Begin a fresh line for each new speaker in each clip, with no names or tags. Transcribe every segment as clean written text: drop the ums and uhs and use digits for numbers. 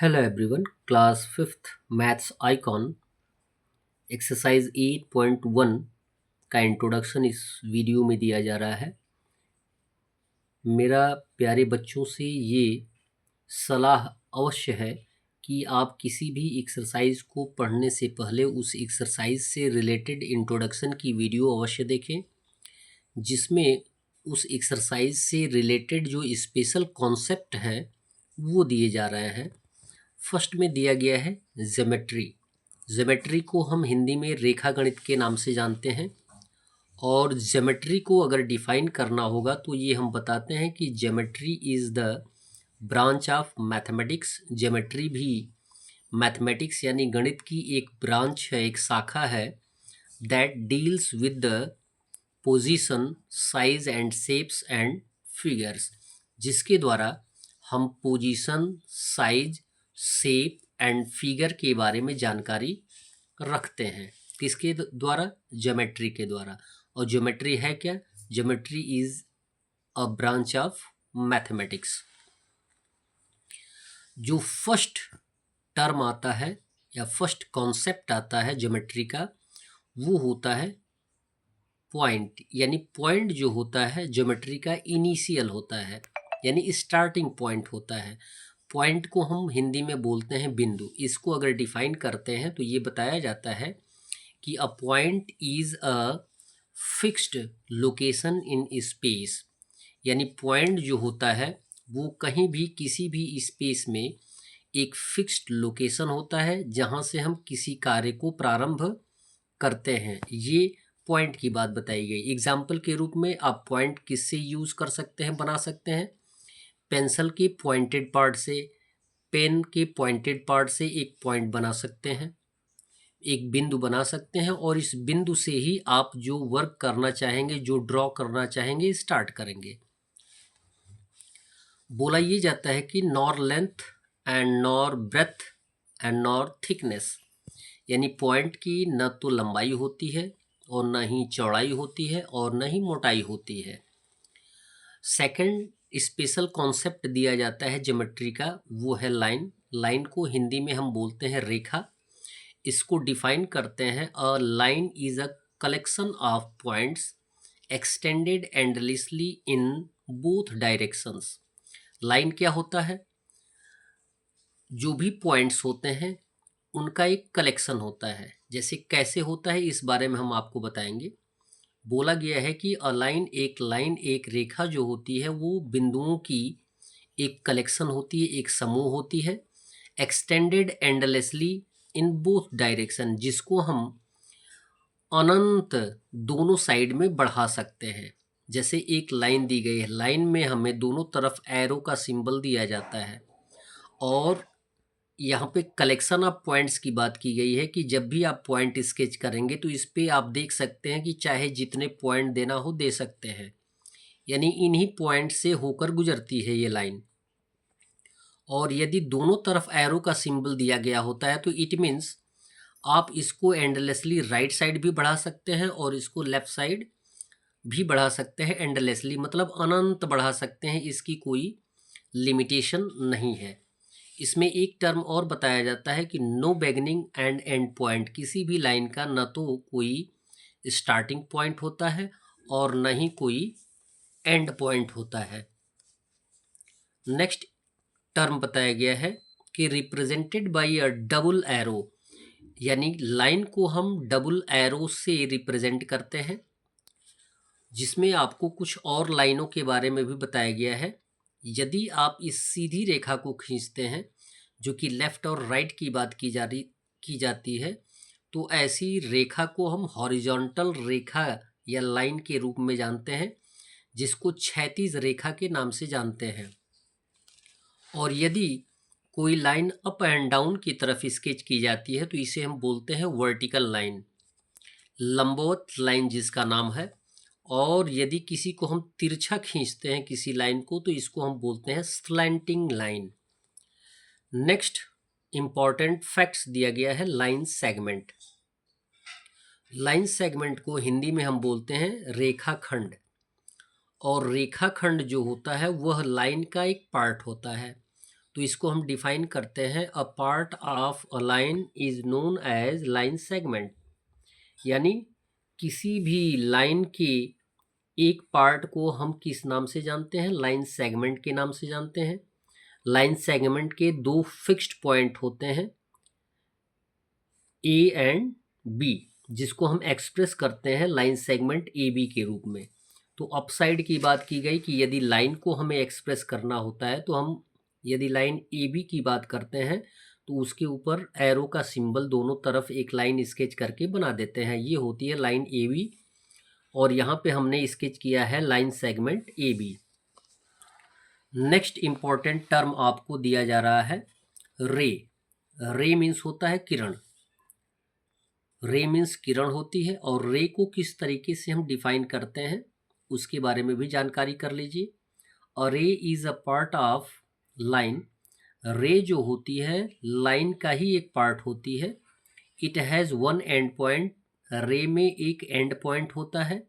Hello everyone, class 5th maths icon exercise 8.1 का introduction इस video में दिया जा रहा है। मेरा प्यारे बच्चों से ये सलाह अवश्य है कि आप किसी भी एक्सरसाइज को पढ़ने से पहले उस एक्सरसाइज से रिलेटेड इंट्रोडक्शन की वीडियो अवश्य देखें, जिसमें उस एक्सरसाइज से रिलेटेड जो स्पेशल कॉन्सेप्ट हैं वो दिए जा रहे हैं। फर्स्ट में दिया गया है ज्योमेट्री। ज्योमेट्री को हम हिंदी में रेखा गणित के नाम से जानते हैं, और ज्योमेट्री को अगर डिफाइन करना होगा तो ये हम बताते हैं कि geometry is the branch of mathematics. Geometry भी मैथमेटिक्स यानी गणित की एक ब्रांच है, एक शाखा है, that deals with the position, size and shapes and figures, जिसके द्वारा हम position, size, shape and figure के बारे में जानकारी रखते हैं। किसके द्वारा? ज्योमेट्री के द्वारा। और ज्योमेट्री है क्या? Geometry is a branch of mathematics. जो फर्स्ट टर्म आता है या फर्स्ट कॉन्सेप्ट आता है ज्योमेट्री का, वो होता है पॉइंट। यानी पॉइंट जो होता है ज्योमेट्री का इनिशियल होता है, यानी स्टार्टिंग पॉइंट होता है। पॉइंट को हम हिंदी में बोलते हैं बिंदु। इसको अगर डिफाइन करते हैं तो ये बताया जाता है कि a point is a fixed location in space. यानी पॉइंट जो होता है वो कहीं भी किसी भी स्पेस में एक फिक्स्ड लोकेशन होता है जहाँ से हम किसी कार्य को प्रारंभ करते हैं। ये पॉइंट की बात बताई गई। एग्जाम्पल के रूप में आप पॉइंट किससे यूज़ कर सकते हैं, बना सकते हैं? पेंसिल के पॉइंटेड पार्ट से, पेन के पॉइंटेड पार्ट से एक पॉइंट बना सकते हैं, एक बिंदु बना सकते हैं, और इस बिंदु से ही आप जो वर्क करना चाहेंगे, जो ड्रॉ करना चाहेंगे, स्टार्ट करेंगे। बोला ये जाता है कि nor length and nor breadth and nor thickness, यानी पॉइंट की न तो लंबाई होती है और न ही चौड़ाई होती है और न ही मोटाई होती है। सेकंड स्पेशल कॉन्सेप्ट दिया जाता है ज्योमेट्री का, वो है लाइन। लाइन को हिंदी में हम बोलते हैं रेखा। इसको डिफाइन करते हैं, अ line is a collection of points extended endlessly in both directions. Line क्या होता है? जो भी पॉइंट्स होते हैं उनका एक कलेक्शन होता है। जैसे कैसे होता है इस बारे में हम आपको बताएंगे। बोला गया है कि अ लाइन, एक रेखा जो होती है वो बिंदुओं की एक कलेक्शन होती है, एक समूह होती है, extended endlessly in both direction, जिसको हम अनंत दोनों साइड में बढ़ा सकते हैं। जैसे एक लाइन दी गई है, लाइन में हमें दोनों तरफ एरो का सिंबल दिया जाता है, और यहाँ पे कलेक्शन ऑफ पॉइंट्स की बात की गई है कि जब भी आप पॉइंट स्केच करेंगे तो इस पे आप देख सकते हैं कि चाहे जितने पॉइंट देना हो दे सकते हैं। यानी इन्हीं पॉइंट से होकर गुजरती है ये लाइन। और यदि दोनों तरफ एरो का सिंबल दिया गया होता है तो इट मीन्स आप इसको एंडलेसली राइट साइड भी बढ़ा सकते हैं और इसको लेफ्ट साइड भी बढ़ा सकते हैं। एंडलेसली मतलब अनंत बढ़ा सकते हैं, इसकी कोई लिमिटेशन नहीं है। इसमें एक टर्म और बताया जाता है कि no beginning and end point. किसी भी लाइन का न तो कोई स्टार्टिंग पॉइंट होता है और न ही कोई एंड पॉइंट होता है। नेक्स्ट टर्म बताया गया है कि represented by a double arrow, यानी लाइन को हम डबल एरो से रिप्रेजेंट करते हैं, जिसमें आपको कुछ और लाइनों के बारे में भी बताया गया है। यदि आप इस सीधी रेखा को खींचते हैं, जो कि लेफ्ट और राइट की बात की जाती है, तो ऐसी रेखा को हम हॉरिजॉन्टल रेखा या लाइन के रूप में जानते हैं, जिसको क्षैतिज रेखा के नाम से जानते हैं। और यदि कोई लाइन अप एंड डाउन की तरफ स्केच की जाती है तो इसे हम बोलते हैं वर्टिकल लाइन, लंबवत लाइन जिसका नाम है। और यदि किसी को हम तिरछा खींचते हैं किसी लाइन को तो इसको हम बोलते हैं slanting line. Next important facts दिया गया है लाइन सेगमेंट। लाइन सेगमेंट को हिंदी में हम बोलते हैं रेखाखंड। और रेखाखंड जो होता है वह लाइन का एक पार्ट होता है। तो इसको हम डिफाइन करते हैं, a part of a line is known as line segment. यानी किसी भी लाइन के एक पार्ट को हम किस नाम से जानते हैं? लाइन सेगमेंट के नाम से जानते हैं। लाइन सेगमेंट के दो फिक्स्ड पॉइंट होते हैं, ए एंड बी, जिसको हम एक्सप्रेस करते हैं लाइन सेगमेंट ए बी के रूप में। तो अपसाइड की बात की गई कि यदि लाइन को हमें एक्सप्रेस करना होता है तो हम यदि लाइन ए बी की बात करते हैं तो उसके ऊपर एरो का सिंबल दोनों तरफ एक लाइन स्केच करके बना देते हैं, ये होती है लाइन ए बी। और यहाँ पे हमने स्केच किया है line segment A B. Next important term आपको दिया जा रहा है रे। रे मीन्स होता है किरण। रे मीन्स किरण होती है, और रे को किस तरीके से हम डिफाइन करते हैं उसके बारे में भी जानकारी कर लीजिए। अ रे is a part of line. रे जो होती है लाइन का ही एक पार्ट होती है। It has one and point. रे में एक एंड पॉइंट होता है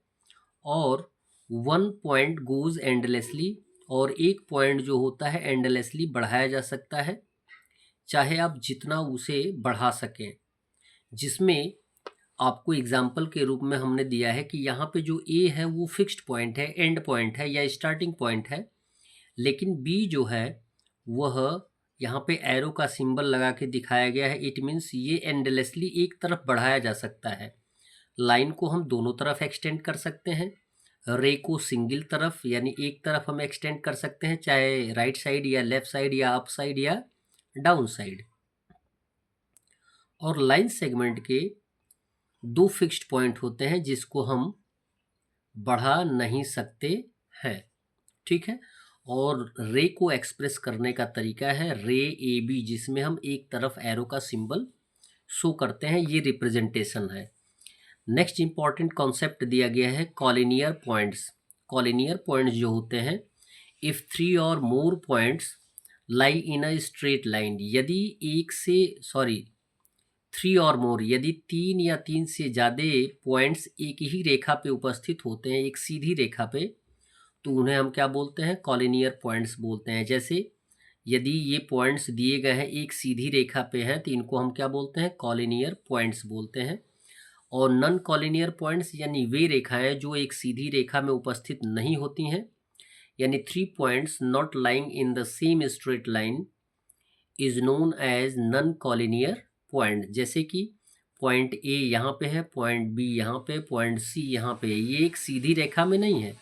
और वन पॉइंट गोज एंडलेसली, और एक पॉइंट जो होता है एंडलेसली बढ़ाया जा सकता है, चाहे आप जितना उसे बढ़ा सकें। जिसमें आपको एग्जाम्पल के रूप में हमने दिया है कि यहाँ पे जो ए है वो फिक्स्ड पॉइंट है, एंड पॉइंट है या स्टार्टिंग पॉइंट है, लेकिन बी जो है वह यहाँ पे एरो का सिंबल लगा के दिखाया गया है। इट मीन्स ये एंडलेसली एक तरफ बढ़ाया जा सकता है। लाइन को हम दोनों तरफ एक्सटेंड कर सकते हैं, रे को सिंगल तरफ यानी एक तरफ हम एक्सटेंड कर सकते हैं, चाहे राइट साइड या लेफ्ट साइड या अप साइड या डाउन साइड। और लाइन सेगमेंट के दो फिक्स्ड पॉइंट होते हैं जिसको हम बढ़ा नहीं सकते हैं, ठीक है। और रे को एक्सप्रेस करने का तरीका है रे ए बी, जिसमें हम एक तरफ एरो का सिंबल शो करते हैं, ये रिप्रेजेंटेशन है। नेक्स्ट इंपॉर्टेंट कॉन्सेप्ट दिया गया है कॉलिनियर पॉइंट्स। कॉलिनियर पॉइंट्स जो होते हैं, इफ़ थ्री और more points lie in a straight line. यदि थ्री और मोर, यदि तीन या तीन से ज़्यादा पॉइंट्स एक ही रेखा पे उपस्थित होते हैं, एक सीधी रेखा पे, तो उन्हें हम क्या बोलते हैं? कॉलिनियर पॉइंट्स बोलते हैं। जैसे यदि ये पॉइंट्स दिए गए हैं एक सीधी रेखा पे हैं तो इनको हम क्या बोलते हैं? कॉलिनियर पॉइंट्स बोलते हैं। और नॉन कॉलिनियर पॉइंट्स यानी वे रेखाएं जो एक सीधी रेखा में उपस्थित नहीं होती हैं, यानी three points not lying in the same straight line is known as non collinear point. जैसे कि पॉइंट ए यहाँ पे है, पॉइंट बी यहाँ पे, पॉइंट सी यहाँ पे है, ये एक सीधी रेखा में नहीं है,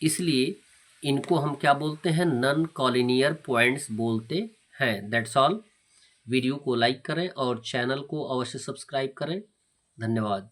इसलिए इनको हम क्या बोलते हैं? नॉन कॉलिनियर पॉइंट्स बोलते हैं। That's all. वीडियो को लाइक करें और चैनल को अवश्य सब्सक्राइब करें। धन्यवाद।